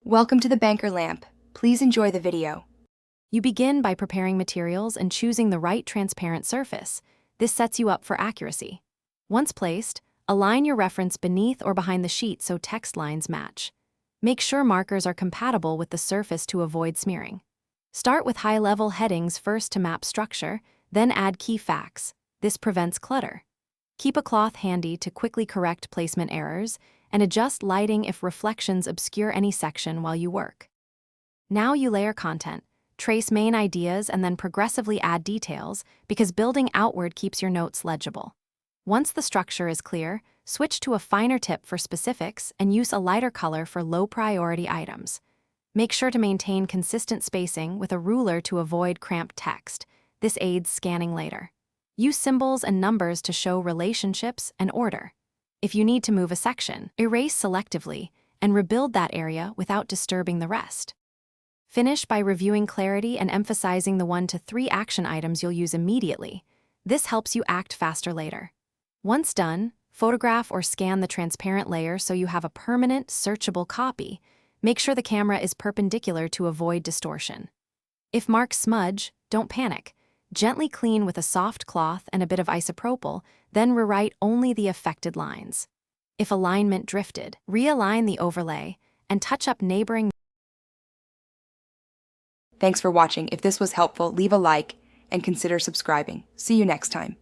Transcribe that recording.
Welcome to the Banker Lamp. Please enjoy the video. You begin by preparing materials and choosing the right transparent surface. This sets you up for accuracy. Once placed, align your reference beneath or behind the sheet so text lines match. Make sure markers are compatible with the surface to avoid smearing. Start with high-level headings first to map structure, then add key facts. This prevents clutter. Keep a cloth handy to quickly correct placement errors, and adjust lighting if reflections obscure any section while you work. Now you layer content, trace main ideas, and then progressively add details because building outward keeps your notes legible. Once the structure is clear, switch to a finer tip for specifics and use a lighter color for low-priority items. Make sure to maintain consistent spacing with a ruler to avoid cramped text. This aids scanning later. Use symbols and numbers to show relationships and order. If you need to move a section, erase selectively and rebuild that area without disturbing the rest. Finish by reviewing clarity and emphasizing the 1 to 3 action items you'll use immediately. This helps you act faster later. Once done, photograph or scan the transparent layer so you have a permanent, searchable copy. Make sure the camera is perpendicular to avoid distortion. If marks smudge, don't panic. Gently clean with a soft cloth and a bit of isopropyl, then rewrite only the affected lines. If alignment drifted, realign the overlay and touch up neighboring. Thanks for watching. If this was helpful, leave a like and consider subscribing. See you next time.